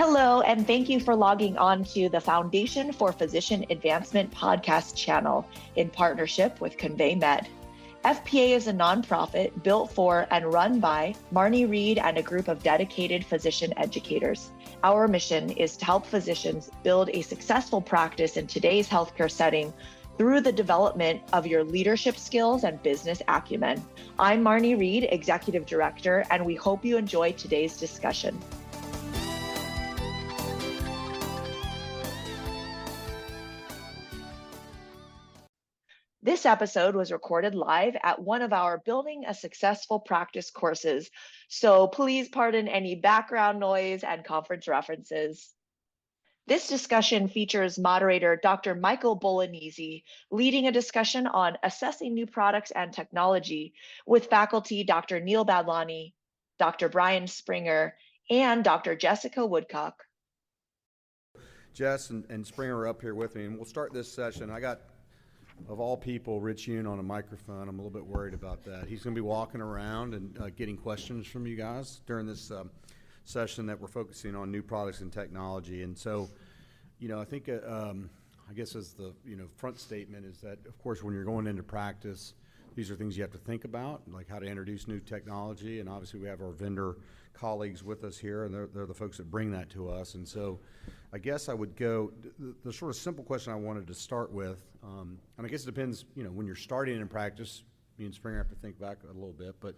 Hello, and thank you for logging on to the Foundation for Physician Advancement podcast channel in partnership with Convey Med. FPA is a nonprofit built for and run by Marnie Reed and a group of dedicated physician educators. Our mission is to help physicians build a successful practice in today's healthcare setting through the development of your leadership skills and business acumen. I'm Marnie Reed, Executive Director, and we hope you enjoy today's discussion. This episode was recorded live at one of our Building a Successful Practice courses, so please pardon any background noise and conference references. This discussion features moderator Dr. Michael Bolognesi leading a discussion on assessing new products and technology with faculty Dr. Neil Badlani, Dr. Bryan Springer, and Dr. Jessica Woodcock. Jess and Springer are up here with me, and we'll start this session. I got, of all people, Rich Yoon on a microphone. I'm a little bit worried about that. He's going to be walking around and getting questions from you guys during this session that we're focusing on new products and technology. And so, I think, I guess as the, front statement is that, of course, when you're going into practice, these are things you have to think about, like how to introduce new technology. And obviously, we have our vendor colleagues with us here, and they're the folks that bring that to us. And so I guess I would go, the sort of simple question I wanted to start with, and I guess it depends, when you're starting in practice, me and Springer have to think back a little bit, but,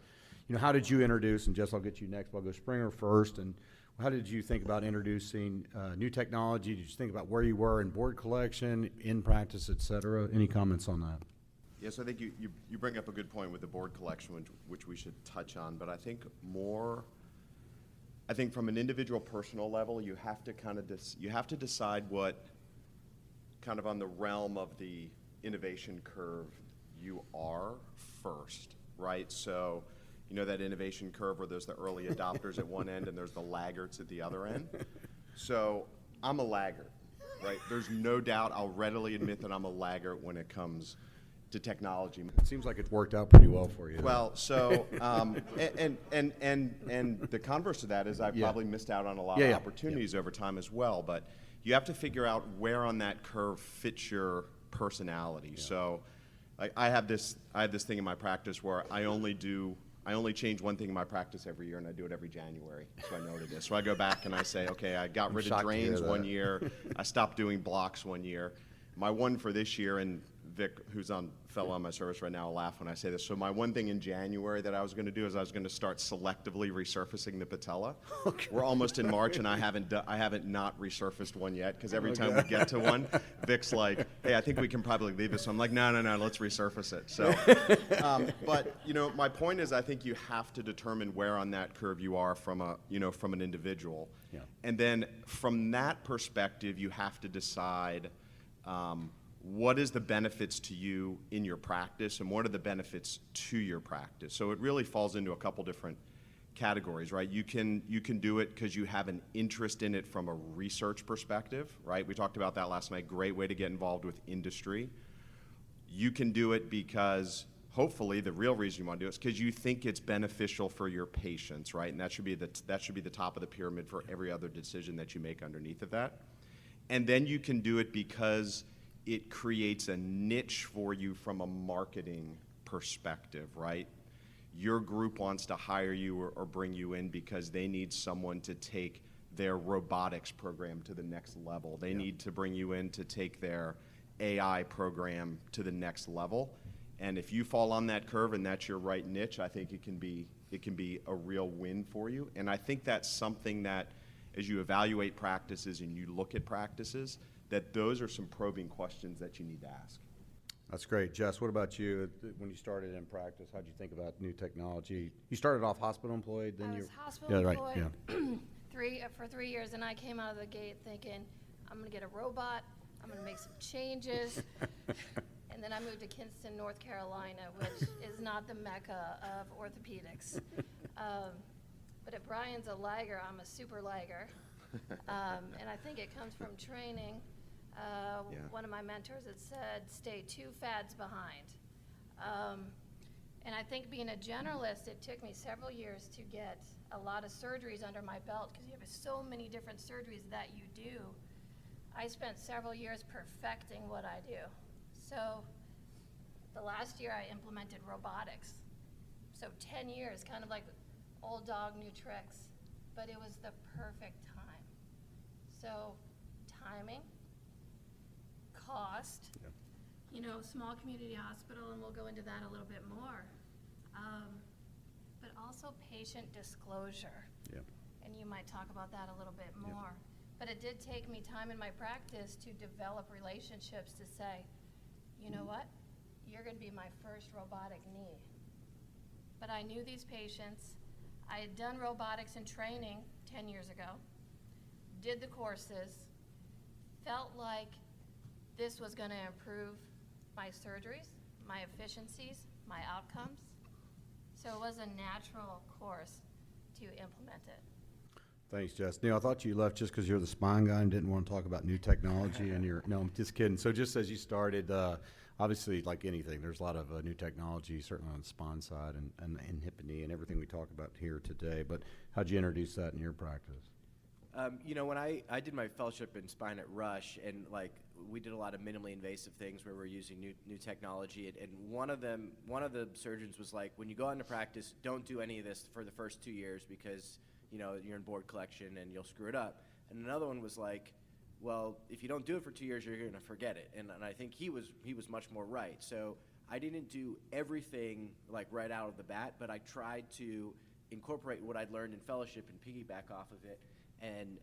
how did you introduce, and Jess, I'll get you next, but I'll go Springer first, and how did you think about introducing new technology? Did you think about where you were in board collection, in practice, et cetera? Any comments on that? Yes, I think you bring up a good point with the board collection, which we should touch on, but I think from an individual personal level, you have to decide what kind of on the realm of the innovation curve you are first, right? So, that innovation curve where there's the early adopters at one end and there's the laggards at the other end. So I'm a laggard, right? There's no doubt, I'll readily admit that I'm a laggard when it comes to technology. It seems like it's worked out pretty well for you. Well, so and the converse to that is I've probably missed out on a lot of opportunities over time as well. But you have to figure out where on that curve fits your personality. Yeah. So I have this thing in my practice where I only change one thing in my practice every year, and I do it every January. So I noted this. So I go back and I say, okay, I got rid of drains one year. I stopped doing blocks one year. My one for this year, and Vic, who's fellow on my service right now, will laugh when I say this. So my one thing in January that I was going to do is I was going to start selectively resurfacing the patella. Okay. We're almost in March, and I haven't not resurfaced one yet, because every time we get to one, Vic's like, "Hey, I think we can probably leave this." So I'm like, "No, let's resurface it." So, but my point is, I think you have to determine where on that curve you are from an individual, and then from that perspective, you have to decide. What is the benefits to you in your practice, and what are the benefits to your practice? So it really falls into a couple different categories, right? You can do it because you have an interest in it from a research perspective, right? We talked about that last night. Great way to get involved with industry. You can do it because hopefully the real reason you want to do it is because you think it's beneficial for your patients, right? And that should be the top of the pyramid for every other decision that you make underneath of that. And then you can do it because it creates a niche for you from a marketing perspective, right? Your group wants to hire you or bring you in because they need someone to take their robotics program to the next level. They need to bring you in to take their AI program to the next level. And if you fall on that curve and that's your right niche, I think it can be a real win for you. And I think that's something that, as you evaluate practices and you look at practices, that those are some probing questions that you need to ask. That's great. Jess, what about you? When you started in practice, how did you think about new technology? You started off hospital employed, then I was hospital employed for 3 years, and I came out of the gate thinking, I'm going to get a robot, I'm going to make some changes. And then I moved to Kinston, North Carolina, which is not the mecca of orthopedics. But if Bryan's a lagger, I'm a super lagger. And I think it comes from training. One of my mentors had said, stay 2 fads behind. And I think being a generalist, it took me several years to get a lot of surgeries under my belt because you have so many different surgeries that you do. I spent several years perfecting what I do. So the last year I implemented robotics. So 10 years, kind of like old dog, new tricks, but it was the perfect time. So timing, cost, small community hospital, and we'll go into that a little bit more. But also patient disclosure. Yep. And you might talk about that a little bit more. But it did take me time in my practice to develop relationships to say, you know what, you're going to be my first robotic knee. But I knew these patients. I had done robotics and training 10 years ago, did the courses, felt like this was going to improve my surgeries, my efficiencies, my outcomes. So it was a natural course to implement it. Thanks, Jess. Neil, I thought you left just because you're the spine guy and didn't want to talk about new technology. And no, I'm just kidding. So just as you started, obviously, like anything, there's a lot of new technology, certainly on the spine side and hip and knee and everything we talk about here today. But how'd you introduce that in your practice? When I did my fellowship in spine at Rush, and we did a lot of minimally invasive things where we're using new technology, and one of the surgeons was like, when you go out into practice, don't do any of this for the first 2 years because you're in board collection and you'll screw it up. And another one was like, well, if you don't do it for 2 years, you're going to forget it. And I think he was much more right. So I didn't do everything right out of the bat, but I tried to incorporate what I'd learned in fellowship and piggyback off of it. And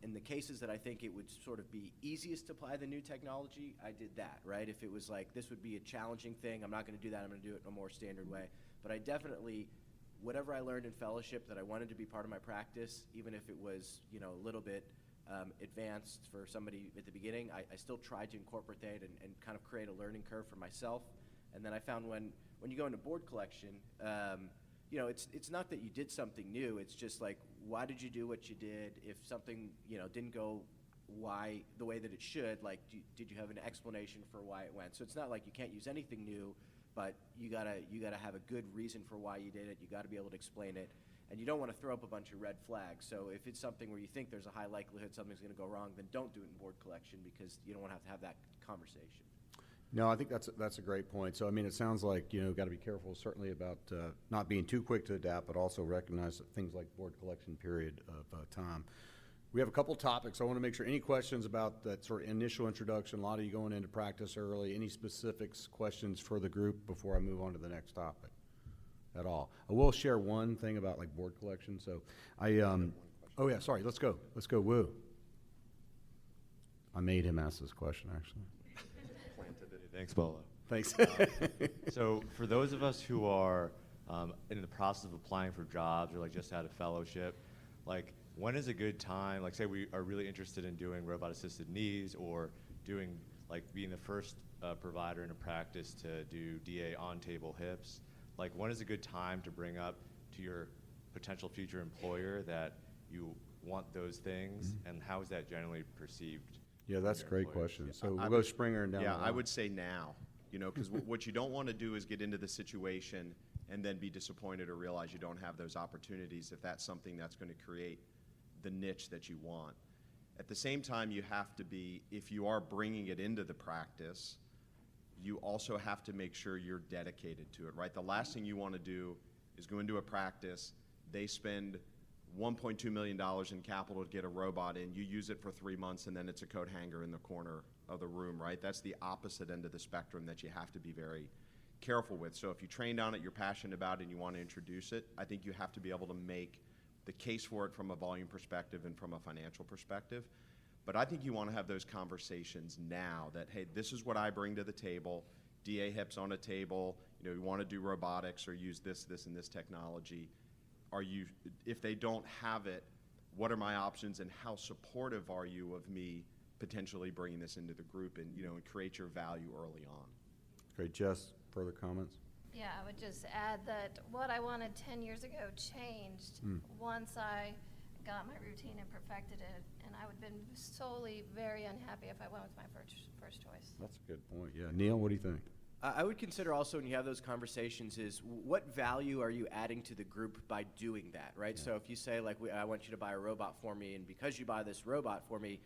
in the cases that I think it would sort of be easiest to apply the new technology, I did that, right? If it was like, this would be a challenging thing, I'm not going to do that, I'm going to do it in a more standard way. But I definitely, whatever I learned in fellowship that I wanted to be part of my practice, even if it was, a little bit advanced for somebody at the beginning, I still tried to incorporate that and kind of create a learning curve for myself. And then I found when you go into board collection, it's not that you did something new, it's just like, why did you do what you did? If something, didn't go the way that it should, did you have an explanation for why it went? So it's not like you can't use anything new, but you gotta have a good reason for why you did it. You gotta be able to explain it. And you don't want to throw up a bunch of red flags. So if it's something where you think there's a high likelihood something's gonna go wrong, then don't do it in board collection because you don't want to have that conversation. No, I think that's a great point. So, I mean, it sounds like, got to be careful certainly about not being too quick to adapt, but also recognize that things like board collection period of time. We have a couple topics. I want to make sure any questions about that sort of initial introduction, a lot of you going into practice early, any specifics, questions for the group before I move on to the next topic at all. I will share one thing about board collection. So oh yeah, sorry, let's go, Woo. I made him ask this question actually. Thanks, Bolo. Thanks. So for those of us who are in the process of applying for jobs or just out of fellowship, when is a good time, say we are really interested in doing robot-assisted knees or doing, being the first provider in a practice to do DA on-table hips, when is a good time to bring up to your potential future employer that you want those things, and how is that generally perceived? Yeah, that's a great question. So we'll go Springer and down. Yeah, I would say now, because what you don't want to do is get into the situation and then be disappointed or realize you don't have those opportunities if that's something that's going to create the niche that you want. At the same time, you have to be, if you are bringing it into the practice, you also have to make sure you're dedicated to it, right? The last thing you want to do is go into a practice, they spend $1.2 million in capital to get a robot in, you use it for 3 months, and then it's a coat hanger in the corner of the room, right? That's the opposite end of the spectrum that you have to be very careful with. So if you trained on it, you're passionate about it, and you want to introduce it, I think you have to be able to make the case for it from a volume perspective and from a financial perspective. But I think you want to have those conversations now that, hey, this is what I bring to the table, DA hips on a table, we want to do robotics or use this, and this technology. If they don't have it, what are my options and how supportive are you of me potentially bringing this into the group and create your value early on? Great. Jess, further comments? Yeah, I would just add that what I wanted 10 years ago changed once I got my routine and perfected it, and I would have been solely very unhappy if I went with my first choice. That's a good point. Yeah. Neil, what do you think? I would consider also when you have those conversations is what value are you adding to the group by doing that, right? So if you say like, I want you to buy a robot for me, and because you buy this robot for me,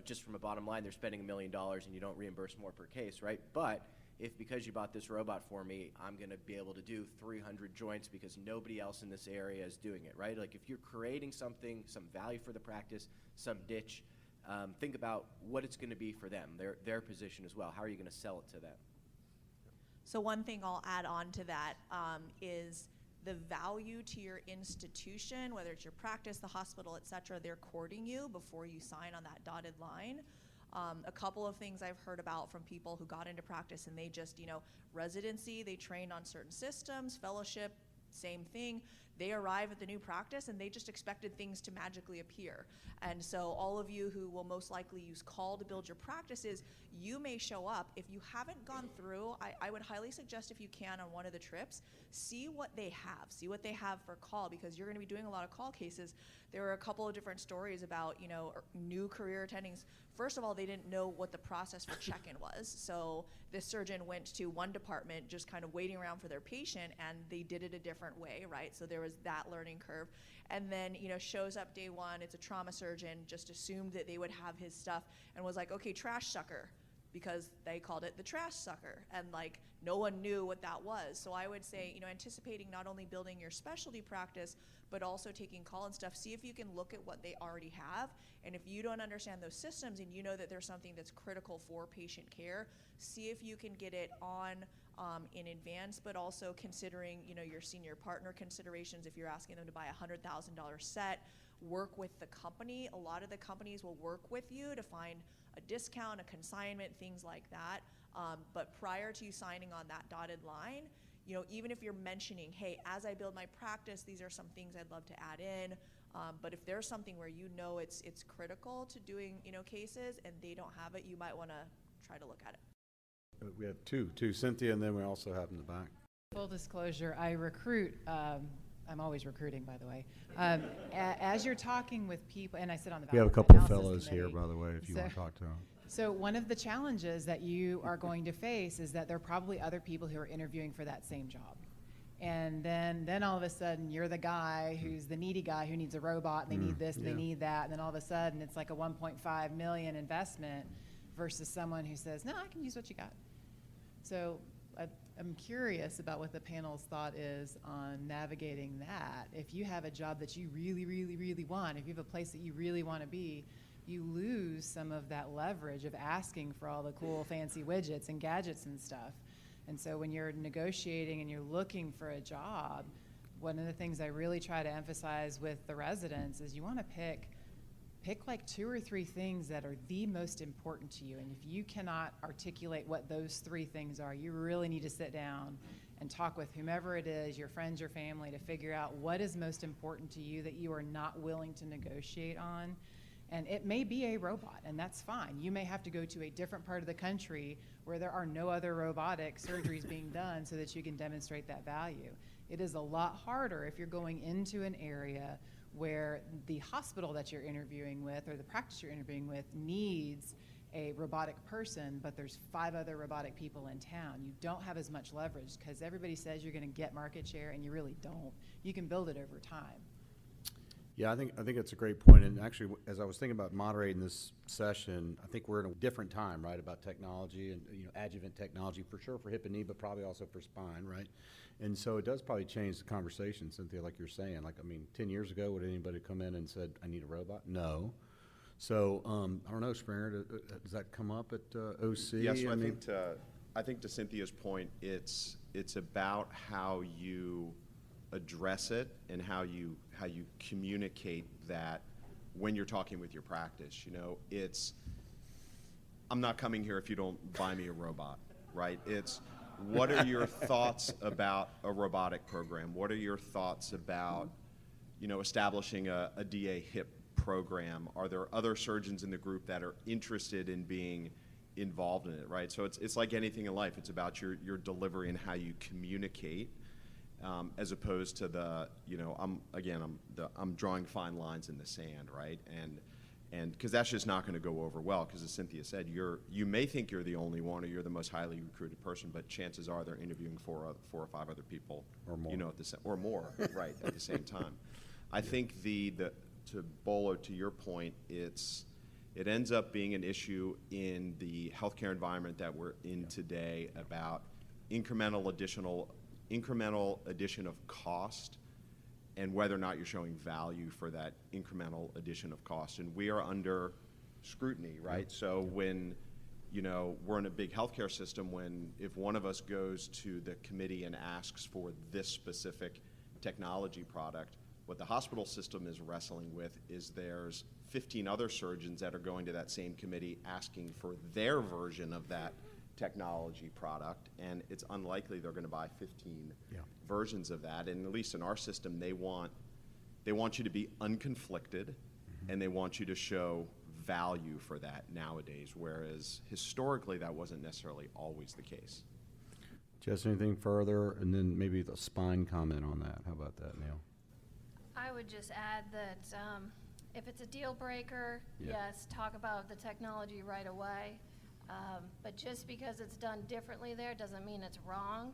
just from a bottom line, they're spending $1 million and you don't reimburse more per case, right? But if because you bought this robot for me, I'm going to be able to do 300 joints because nobody else in this area is doing it, right? Like if you're creating something, some value for the practice, some niche, think about what it's going to be for them, their position as well. How are you going to sell it to them? So one thing I'll add on to that is the value to your institution, whether it's your practice, the hospital, et cetera, they're courting you before you sign on that dotted line. A couple of things I've heard about from people who got into practice and they just, residency, they trained on certain systems, fellowship, same thing. They arrive at the new practice and they just expected things to magically appear. And so all of you who will most likely use call to build your practices, you may show up. If you haven't gone through, I would highly suggest if you can on one of the trips, see what they have for call, because you're going to be doing a lot of call cases. There were a couple of different stories about, new career attendings. First of all, they didn't know what the process for check-in was. So this surgeon went to one department just kind of waiting around for their patient, and they did it a different way, right? So there was that learning curve. And then, shows up day one, it's a trauma surgeon, just assumed that they would have his stuff and was like, okay, trash sucker, because they called it the trash sucker. And like, no one knew what that was. So I would say, anticipating not only building your specialty practice, but also taking call and stuff, see if you can look at what they already have. And if you don't understand those systems and you know that there's something that's critical for patient care, see if you can get it on in advance, but also considering, your senior partner considerations. If you're asking them to buy a $100,000 set, work with the company. A lot of the companies will work with you to find a discount, a consignment, things like that. But prior to you signing on that dotted line, even if you're mentioning, hey, as I build my practice, these are some things I'd love to add in. But if there's something where it's critical to doing, cases and they don't have it, you might want to try to look at it. We have two, Cynthia, and then we also have in the back. Full disclosure, I recruit, I'm always recruiting, by the way. As you're talking with people, and I sit on the We have a value couple analysis fellows here, committee. by the way, if you want to talk to them. So one of the challenges that you are going to face is that there are probably other people who are interviewing for that same job. And then all of a sudden you're the guy who's the needy guy who needs a robot and they need this and they need that. And then all of a sudden it's like a 1.5 million investment versus someone who says, no, I can use what you got. So I'm curious about what the panel's thought is on navigating that. If you have a job that you really, really, really want, if you have a place that you really want to be, you lose some of that leverage of asking for all the cool fancy widgets and gadgets and stuff. And so when you're negotiating and you're looking for a job, one of the things I really try to emphasize with the residents is you want to pick like 2 or 3 things that are the most important to you. And if you cannot articulate what those 3 things are, you really need to sit down and talk with whomever it is, your friends, your family, to figure out what is most important to you that you are not willing to negotiate on. And it may be a robot, and that's fine. You may have to go to a different part of the country where there are no other robotic surgeries being done so that you can demonstrate that value. It is a lot harder if you're going into an area where the hospital that you're interviewing with or the practice you're interviewing with needs a robotic person, but there's 5 other robotic people in town. You don't have as much leverage because everybody says you're going to get market share, and you really don't. You can build it over time. Yeah, I think it's a great point. And actually, as I was thinking about moderating this session, I think we're in a different time, right, about technology and adjuvant technology for sure for hip and knee, but probably also for spine, right? And so it does probably change the conversation, Cynthia, like you're saying. 10 years ago, would anybody come in and said, I need a robot? No. So I don't know, Springer, does that come up at OC? Yes, so I think to Cynthia's point, it's about how you address it and how you communicate that when you're talking with your practice. I'm not coming here if you don't buy me a robot, right? It's what are your thoughts about a robotic program? What are your thoughts about establishing a DA hip program? Are there other surgeons in the group that are interested in being involved in it, right? So it's like anything in life. It's about your delivery and how you communicate. As opposed to I'm drawing fine lines in the sand, right? And And because that's just not going to go over well, because as Cynthia said, you may think you're the only one or you're the most highly recruited person, but chances are they're interviewing four or five other people, or more, or more, right, at the same time. I think to Bolo, to your point, it ends up being an issue in the healthcare environment that we're in today about incremental addition of cost, and whether or not you're showing value for that incremental addition of cost. And we are under scrutiny, right? So when, we're in a big healthcare system, if one of us goes to the committee and asks for this specific technology product, what the hospital system is wrestling with is there's 15 other surgeons that are going to that same committee asking for their version of that technology product, and it's unlikely they're going to buy 15 versions of that. And at least in our system, they want you to be unconflicted, and they want you to show value for that nowadays, whereas historically that wasn't necessarily always the case. Jess, anything further? And then maybe the spine comment on that. How about that, Neil? I would just add that if it's a deal breaker, yes, talk about the technology right away. But just because it's done differently there doesn't mean it's wrong.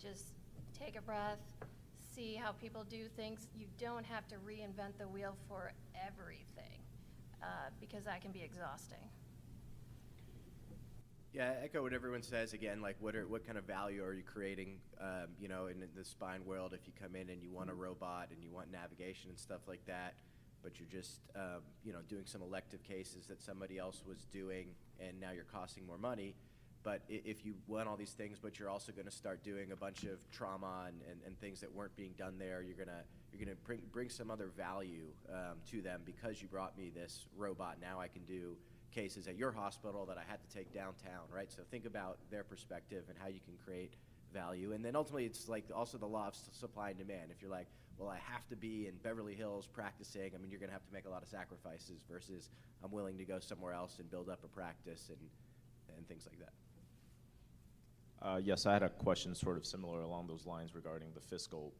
Just take a breath, see how people do things. You don't have to reinvent the wheel for everything, because that can be exhausting. Yeah, I echo what everyone says. Again, like what kind of value are you creating, in the spine world? If you come in and you want a robot and you want navigation and stuff like that, but you're just, doing some elective cases that somebody else was doing, and now you're costing more money. But if you want all these things, but you're also going to start doing a bunch of trauma and things that weren't being done there, you're gonna bring some other value to them because you brought me this robot. Now I can do cases at your hospital that I had to take downtown, right? So think about their perspective and how you can create value. And then ultimately it's like also the law of supply and demand. If you're like, well, I have to be in Beverly Hills practicing, I mean, you're gonna have to make a lot of sacrifices versus I'm willing to go somewhere else and build up a practice and things like that. Yes, I had a question sort of similar along those lines regarding the fiscal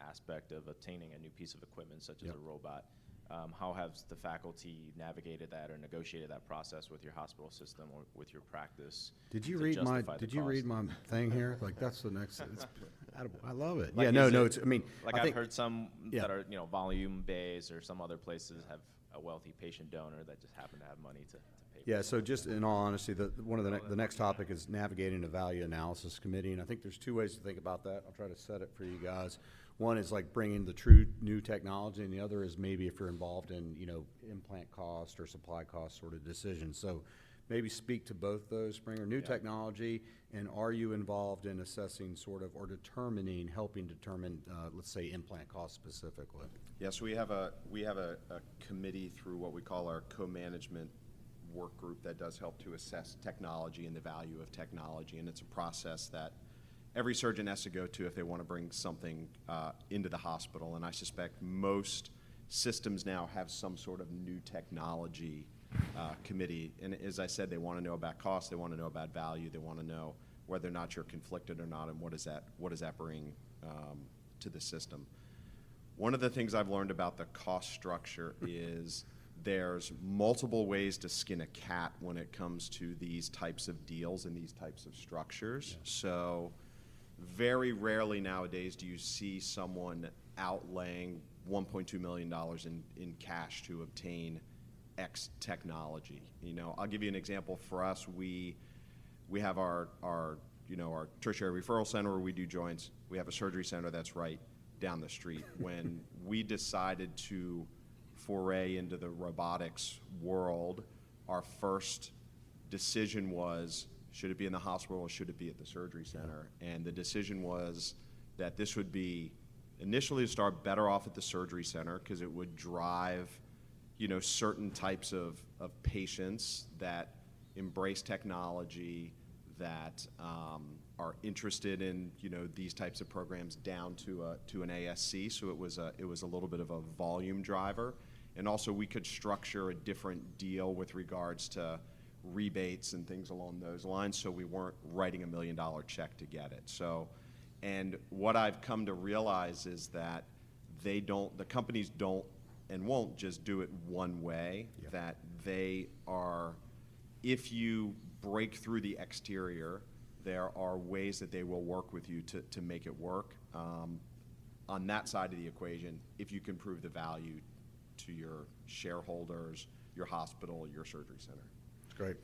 aspect of obtaining a new piece of equipment such as a robot. How has the faculty navigated that or negotiated that process with your hospital system or with your practice? Did you read my thing here? Like that's the next. I love it. Like it's. I mean, I've heard some that are volume based, or some other places have a wealthy patient donor that just happen to have money to pay. Yeah. So just in all honesty, one of the next topic is navigating a value analysis committee, and I think there's two ways to think about that. I'll try to set it for you guys. One is like bringing the true new technology, and the other is maybe if you're involved in, implant cost or supply cost sort of decisions. So maybe speak to both those, Springer, new technology, and are you involved in assessing sort of, or helping determine, let's say, implant cost specifically? Yes, we have a committee through what we call our co-management work group that does help to assess technology and the value of technology, and it's a process that every surgeon has to go to if they want to bring something into the hospital, and I suspect most systems now have some sort of new technology committee. And as I said, they want to know about cost, they want to know about value, they want to know whether or not you're conflicted or not, and what does that bring to the system. One of the things I've learned about the cost structure is there's multiple ways to skin a cat when it comes to these types of deals and these types of structures. Yeah. So very rarely nowadays do you see someone outlaying $1.2 million in cash to obtain X technology. I'll give you an example. For us, we have our tertiary referral center where we do joints. We have a surgery center that's right down the street. When we decided to foray into the robotics world, our first decision was, should it be in the hospital or should it be at the surgery center? And the decision was that this would be initially to start better off at the surgery center because it would drive, certain types of patients that embrace technology, that are interested in, these types of programs down to an ASC. So it was a little bit of a volume driver. And also we could structure a different deal with regards to rebates and things along those lines, so we weren't writing $1 million check to get it. So, and what I've come to realize is that the companies don't and won't just do it one way, that they are, if you break through the exterior, there are ways that they will work with you to make it work. On that side of the equation, if you can prove the value to your shareholders, your hospital, your surgery center. Great.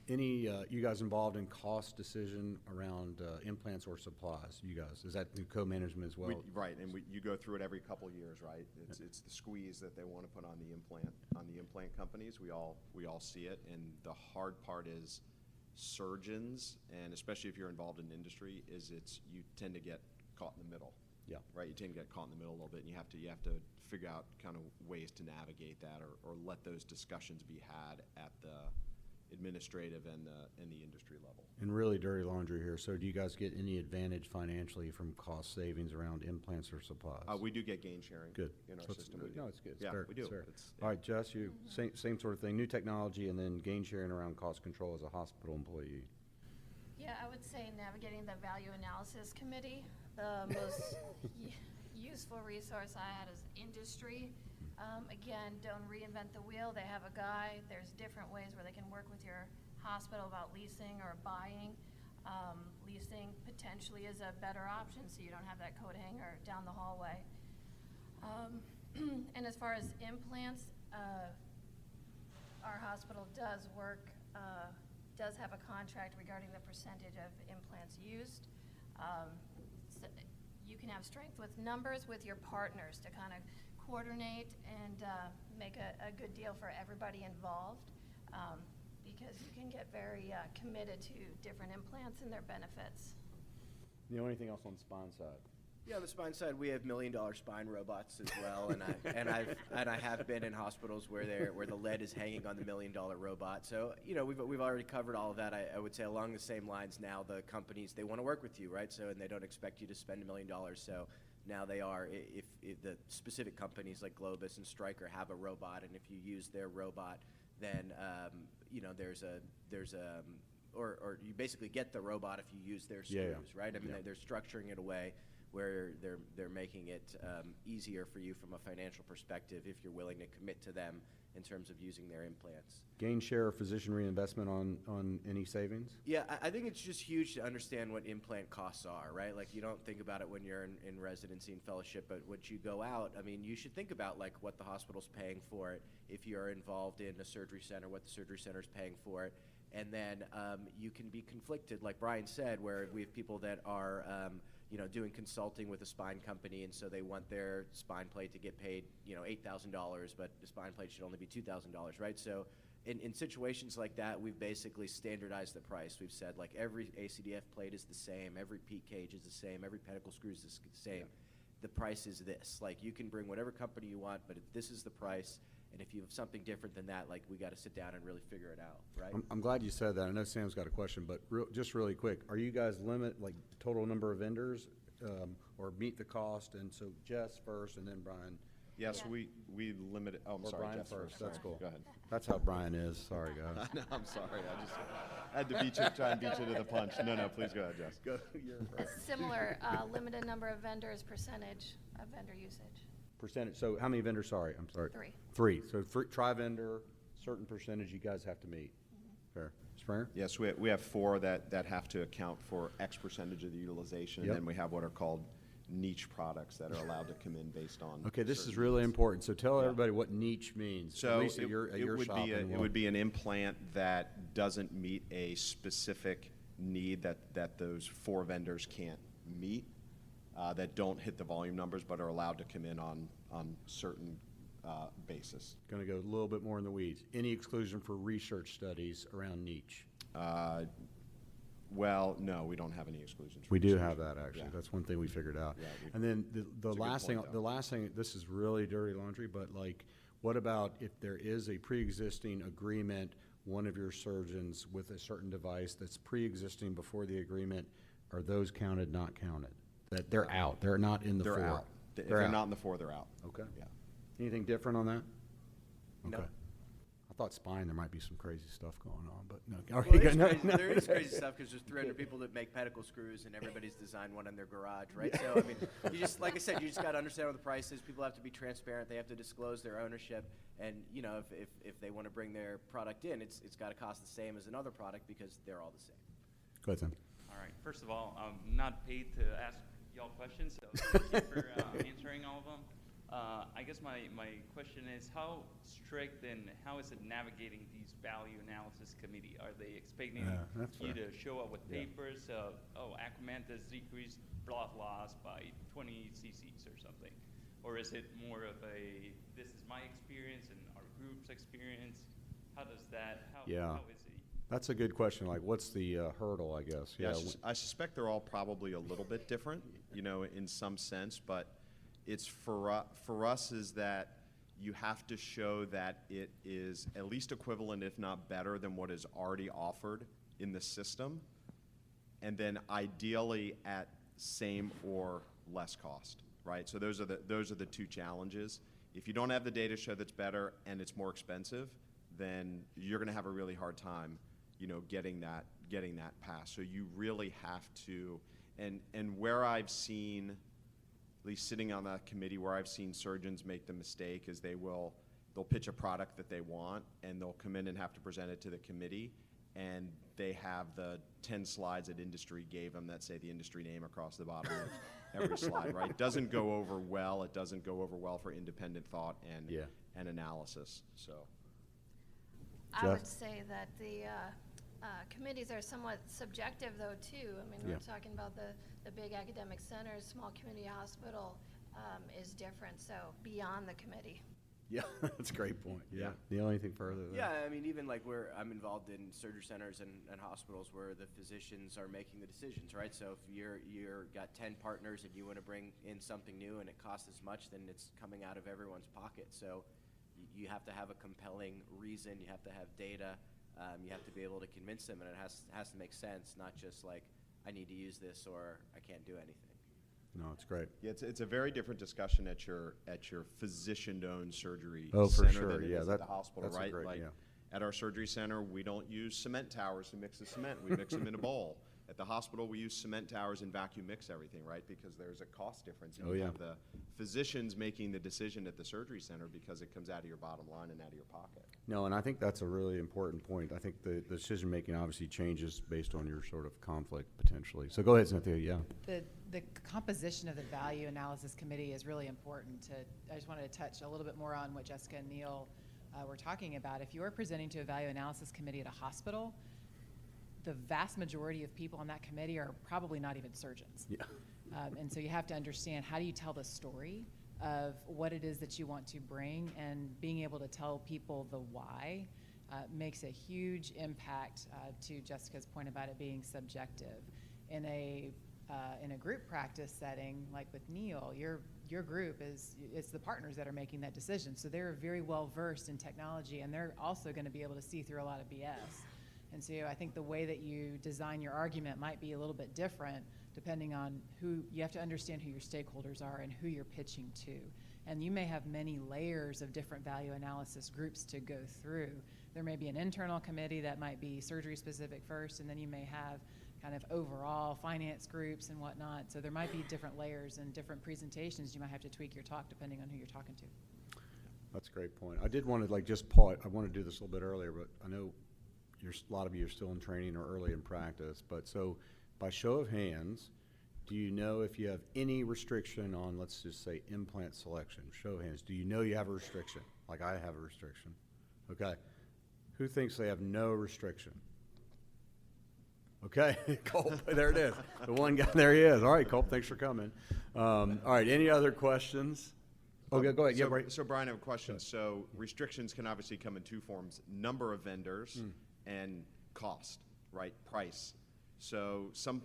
Any, you guys involved in cost decision around implants or supplies? You guys, is that co-management as well? Right, and you go through it every couple years, right? It's the squeeze that they want to put on the implant companies. We all see it, and the hard part is surgeons, and especially if you're involved in industry, is you tend to get caught in the middle. Yeah. Right, you tend to get caught in the middle a little bit, and you have to figure out kind of ways to navigate that, or let those discussions be had at the administrative and the industry level. And really dirty laundry here. So do you guys get any advantage financially from cost savings around implants or supplies? We do get gain sharing. Good. In our So system. no, it's good. It's Yeah, fair. we do. It's fair. It's- All right, Jess, you, same sort of thing, new technology and then gain sharing around cost control as a hospital employee. Yeah, I would say navigating the value analysis committee, the most useful resource I had is industry. Again, don't reinvent the wheel. They have a guide. There's different ways where they can work with your hospital about leasing or buying. Leasing potentially is a better option, so you don't have that coat hanger down the hallway. And as far as implants, our hospital does have a contract regarding the percentage of implants used. So you can have strength with numbers with your partners to kind of coordinate and make a good deal for everybody involved, because you can get very committed to different implants and their benefits. You know anything else on the spine side? Yeah, on the spine side, we have $1 million spine robots as well, and I have been in hospitals where the lead is hanging on the $1 million robot. So we've already covered all of that. I would say along the same lines now, the companies, they want to work with you, right? So, and they don't expect you to spend $1 million. So now they are, if the specific companies like Globus and Stryker have a robot, and if you use their robot, then or you basically get the robot if you use their screws, right? I mean, they're structuring it away where they're making it easier for you from a financial perspective if you're willing to commit to them in terms of using their implants. Gain share or physician reinvestment on any savings? Yeah, I think it's just huge to understand what implant costs are, right? Like, you don't think about it when you're in residency and fellowship, but when you go out, I mean, you should think about like what the hospital's paying for it. If you're involved in a surgery center, what the surgery center's paying for it. And then you can be conflicted, like Bryan said, where we have people that are doing consulting with a spine company, and so they want their spine plate to get paid, $8,000, but the spine plate should only be $2,000, right? So in situations like that, we've basically standardized the price. We've said, like, every ACDF plate is the same, every peak cage is the same, every pedicle screw is the same. Yeah. The price is this. Like, you can bring whatever company you want, but this is the price. And if you have something different than that, like, we got to sit down and really figure it out, right? I'm glad you said that. I know Sam's got a question, but just really quick, are you guys limit, like, total number of vendors or meet the cost? And so Jess first and then Bryan. Yes, yeah. we limit it. Oh, I'm sorry, Bryan Jess first. Sorry. That's cool. Go ahead. That's how Bryan is. Sorry, guys. No, I'm sorry. I had to try and beat you to the punch. No, please go ahead, Jess. Go. You're first. Similar, limited number of vendors, percentage of vendor usage. Percentage. So how many vendors? Sorry, I'm sorry. 3. 3. So tri-vendor, certain percentage you guys have to meet. Fair. Springer? Yes, we have 4 that have to account for X percentage of the utilization, and then we have what are called niche products that are allowed to come in based on. Okay, this is really important. So tell everybody what niche means. So at least at your shop. It would be an implant that doesn't meet a specific need that those 4 vendors can't meet, that don't hit the volume numbers but are allowed to come in on certain basis. Going to go a little bit more in the weeds. Any exclusion for research studies around niche? Well, no, we don't have any exclusions. We do have that, actually. Yeah. That's one thing we figured out. Yeah, and then the last thing, point, this is really dirty laundry, but like, what about if there is a pre-existing agreement, one of your surgeons with a certain device that's pre-existing before the agreement, are those counted, not counted? That they're out. They're not in the 4. Out. If they're not in the 4, they're out. Okay. Yeah. Anything different on that? Okay. No. I thought spine, there might be some crazy stuff going on, but no. Well, Okay, there is crazy stuff because there's 300 people that make pedicle screws, and everybody's designed one in their garage, right? So, I mean, you just, like I said, you just got to understand what the price is. People have to be transparent. They have to disclose their ownership. And, you know, if they want to bring their product in, it's got to cost the same as another product because they're all the same. Go ahead, Tim. All right. First of all, I'm not paid to ask y'all questions, so thank you for answering all of them. I guess my question is, how strict and how is it navigating these value analysis committee? Are they expecting you to show up with papers? Aquaman has decreased blood loss by 20 cc's or something? Or is it more of a, this is my experience and our group's experience? How does that, how is it? That's a good question. Like, what's the hurdle, I guess? Yeah, I suspect they're all probably a little bit different, you know, in some sense, but it's for us is that you have to show that it is at least equivalent, if not better, than what is already offered in the system, and then ideally at same or less cost, right? So those are the two challenges. If you don't have the data show that's better and it's more expensive, then you're going to have a really hard time, you know, getting that passed. So you really have to, and where I've seen, at least sitting on that committee, where I've seen surgeons make the mistake is they'll pitch a product that they want and they'll come in and have to present it to the committee, and they have the 10 slides that industry gave them that say the industry name across the bottom of every slide, right? Doesn't go over well. It doesn't go over well for independent thought and analysis. So I would say that the committees are somewhat subjective, though, too. I mean, we're talking about the big academic centers, small community hospital is different, so beyond the committee. Yeah, that's a great point. Yeah. The only thing further than Yeah, I mean, even like I'm involved in surgery centers and hospitals where the physicians are making the decisions, right? So if you're got 10 partners and you want to bring in something new and it costs as much, then it's coming out of everyone's pocket. So you have to have a compelling reason. You have to have data. You have to be able to convince them, and it has to make sense, not just like, I need to use this or I can't do anything. No, it's great. yeah, it's a very different discussion at your physician-owned surgery Oh, for center sure. than it Yeah, is at the hospital, that's right? great, Like, yeah. at our surgery center, we don't use cement towers to mix the cement. We mix them in a bowl. At the hospital, we use cement towers and vacuum mix everything, right? Because there's a cost difference. And you have the physicians making the decision at the surgery center because it comes out of your bottom line and out of your pocket. No, and I think that's a really important point. I think the decision-making obviously changes based on your sort of conflict potentially. So go ahead, Cynthia, The composition of the value analysis committee is really important. I just wanted to touch a little bit more on what Jessica and Neil were talking about. If you're presenting to a value analysis committee at a hospital, the vast majority of people on that committee are probably not even surgeons. Yeah. And so you have to understand, how do you tell the story of what it is that you want to bring, and being able to tell people the why makes a huge impact to Jessica's point about it being subjective. In a group practice setting, like with Neil, your group it's the partners that are making that decision. So they're very well versed in technology, and they're also going to be able to see through a lot of BS. And so I think the way that you design your argument might be a little bit different depending on who, you have to understand who your stakeholders are and who you're pitching to. And you may have many layers of different value analysis groups to go through. There may be an internal committee that might be surgery specific first, and then you may have kind of overall finance groups and whatnot. So there might be different layers and different presentations. You might have to tweak your talk depending on who you're talking to. That's a great point. I did want to just pause. I want to do this a little bit earlier, but I know a lot of you are still in training or early in practice. But so by show of hands, do you know if you have any restriction on, let's just say, implant selection? Show of hands. Do you know you have a restriction? Like I have a restriction. Okay. Who thinks they have no restriction? Okay, Culp, there it is. The one guy, there he is. All right, Culp, thanks for coming. All right, any other questions? Okay, go ahead. So, yeah, right. So Brian, I have a question. So restrictions can obviously come in two forms: number of vendors and cost, right? Price. So some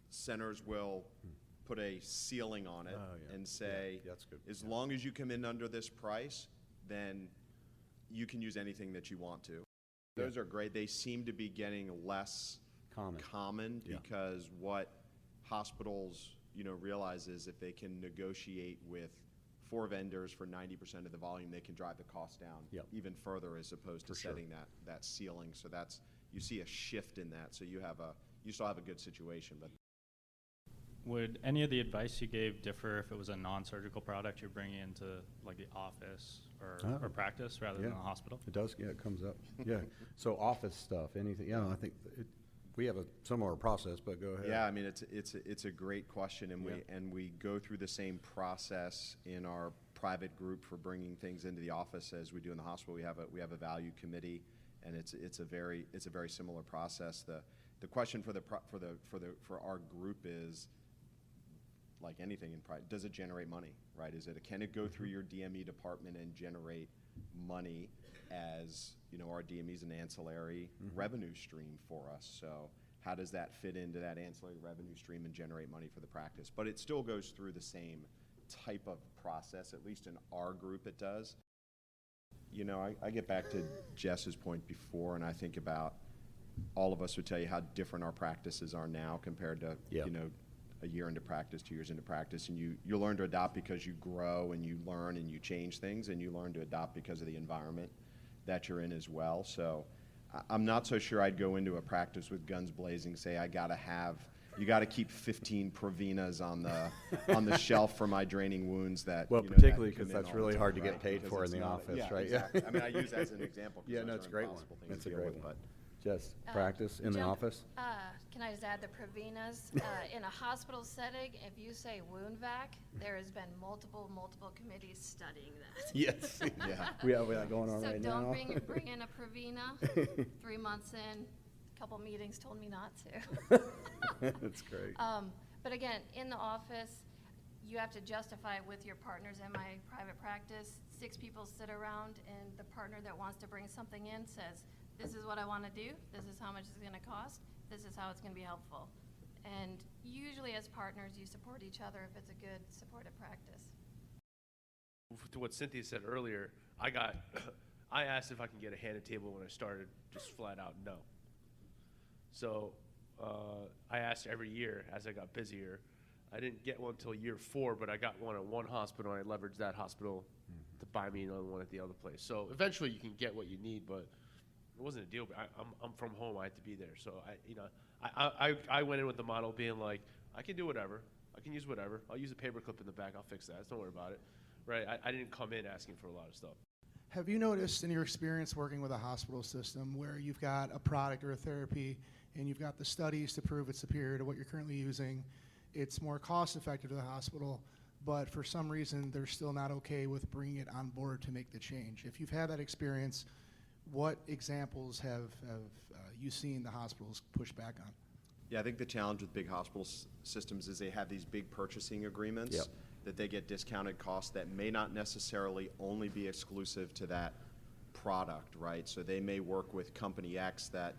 centers will put a ceiling on it and say, that's good. As long as you come in under this price, then you can use anything that you want to. Those are great. They seem to be getting less common because what hospitals realize is if they can negotiate with 4 vendors for 90% of the volume, they can drive the cost down even further as opposed to setting that ceiling. So that's, you see a shift in that. So you still have a good situation. But would any of the advice you gave differ if it was a non-surgical product you're bringing into like the office or practice rather than the hospital? It does. Yeah, it comes up. Yeah. So office stuff, anything. Yeah, I think we have a similar process, but go ahead. Yeah, I mean, it's a great question, and we go through the same process in our private group for bringing things into the office as we do in the hospital. We have a value committee, and it's a very similar process. The question for our group is, like anything in private, does it generate money, right? Can it go through your DME department and generate money as, our DME is an ancillary revenue stream for us. So how does that fit into that ancillary revenue stream and generate money for the practice? But it still goes through the same type of process, at least in our group it does. I get back to Jess's point before, and I think about all of us would tell you how different our practices are now compared to, a year into practice, 2 years into practice, and you learn to adopt because you grow and you learn and you change things, and you learn to adopt because of the environment that you're in as well. So I'm not so sure I'd go into a practice with guns blazing, say you got to keep 15 Provinas on the shelf for my draining wounds. Particularly because that's really hard to get paid for in the office, right? Exactly. I mean, I use that as an example. Yeah, no, it's a great one. It's a great one. Just practice in the office. Can I just add the Provinas? In a hospital setting, if you say wound vac, there has been multiple committees studying that. Yes. Yeah. We have that going on right now. So don't bring in a Provina. 3 months in, a couple meetings told me not to. That's great. But again, in the office, you have to justify it with your partners. In my private practice, 6 people sit around, and the partner that wants to bring something in says, this is what I want to do, this is how much it's going to cost, this is how it's going to be helpful. And usually as partners, you support each other if it's a good supportive practice. To what Cynthia said earlier, I asked if I can get a handed table when I started, just flat out no. So I asked every year as I got busier. I didn't get one until year 4, but I got one at one hospital, and I leveraged that hospital to buy me another one at the other place. So eventually you can get what you need, but it wasn't a deal. I'm from home. I had to be there. So I went in with the model being like, I can do whatever. I can use whatever. I'll use a paper clip in the back. I'll fix that. Don't worry about it. Right? I didn't come in asking for a lot of stuff. Have you noticed in your experience working with a hospital system where you've got a product or a therapy and you've got the studies to prove it's superior to what you're currently using, it's more cost effective to the hospital, but for some reason they're still not okay with bringing it on board to make the change? If you've had that experience, what examples have you seen the hospitals push back on? Yeah, I think the challenge with big hospital systems is they have these big purchasing agreements that they get discounted costs that may not necessarily only be exclusive to that product, right? So they may work with company X that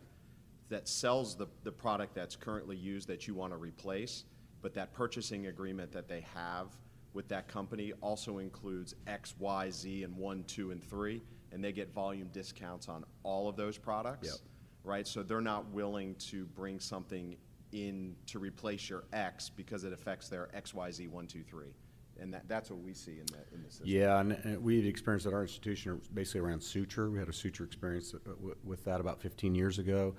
sells the product that's currently used that you want to replace, but that purchasing agreement that they have with that company also includes X, Y, Z, and 1, 2, and 3. And they get volume discounts on all of those products, right? So they're not willing to bring something in to replace your X because it affects their X, Y, Z, 1, 2, 3. And that's what we see in the system. Yeah, and we had experienced at our institution basically around suture. We had a suture experience with that about 15 years ago.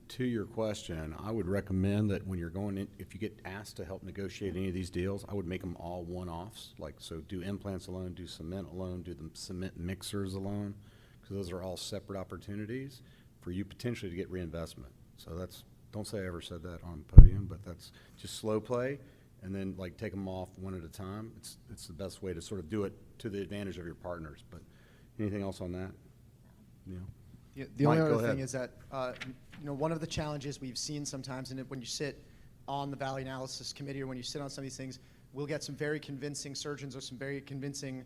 To your question, I would recommend that when you're going in, if you get asked to help negotiate any of these deals, I would make them all one-offs. So do implants alone, do cement alone, do the cement mixers alone, because those are all separate opportunities for you potentially to get reinvestment. So don't say I ever said that on the podium, but that's just slow play, and then take them off one at a time. It's the best way to sort of do it to the advantage of your partners. But anything else on that? Yeah. Yeah, the only other thing is that one of the challenges we've seen sometimes, and when you sit on the Value Analysis Committee or when you sit on some of these things, we'll get some very convincing surgeons or some very convincing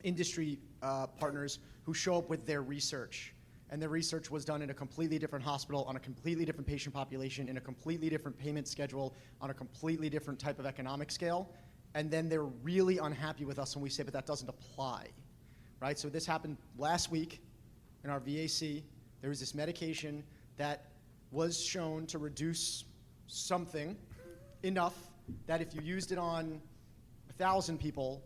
industry partners who show up with their research. And their research was done in a completely different hospital, on a completely different patient population, in a completely different payment schedule, on a completely different type of economic scale. And then they're really unhappy with us when we say, but that doesn't apply, right? So this happened last week. In our VAC, there was this medication that was shown to reduce something enough that if you used it on a 1,000 people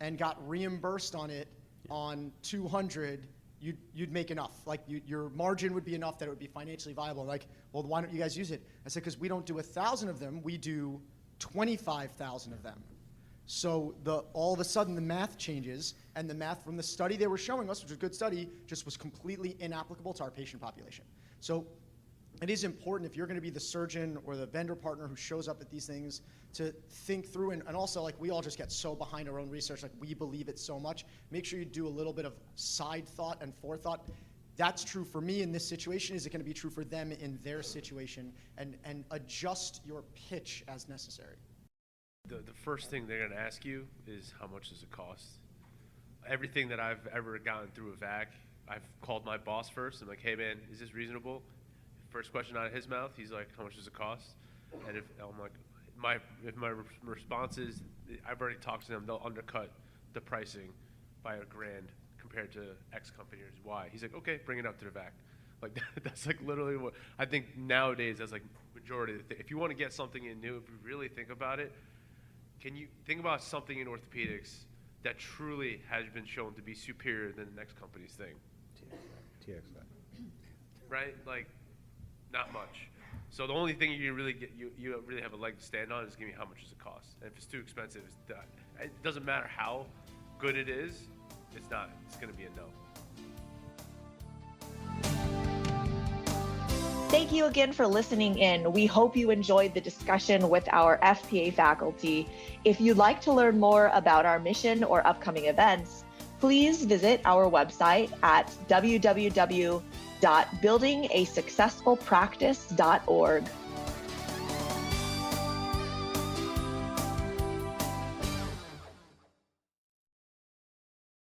and got reimbursed on it on 200, you'd make enough. Like your margin would be enough that it would be financially viable. Like, well, why don't you guys use it? I said, because we don't do 1,000 of them, we do 25,000 of them. So all of a sudden the math changes, and the math from the study they were showing us, which was a good study, just was completely inapplicable to our patient population. So it is important, if you're going to be the surgeon or the vendor partner who shows up at these things, to think through, and also, like, we all just get so behind our own research, like we believe it so much. Make sure you do a little bit of side thought and forethought. That's true for me in this situation. Is it going to be true for them in their situation? And adjust your pitch as necessary. The first thing they're going to ask you is, how much does it cost? Everything that I've ever gotten through a VAC, I've called my boss first. I'm like, hey man, is this reasonable? First question out of his mouth, he's like, how much does it cost? And if I'm like, if my response is, I've already talked to them, they'll undercut the pricing by $1,000 compared to X company or Y. He's like, okay, bring it up to the VAC. Like that's like literally what I think nowadays. That's like majority of the thing. If you want to get something in new, if you really think about it, can you think about something in orthopedics that truly has been shown to be superior than the next company's thing? TXI. Right? Like, not much. So the only thing you really get, you really have a leg to stand on is give me how much does it cost. And if it's too expensive, it doesn't matter how good it is. It's not. It's going to be a no. Thank you again for listening in. We hope you enjoyed the discussion with our FPA faculty. If you'd like to learn more about our mission or upcoming events, please visit our website at www.buildingasuccessfulpractice.org.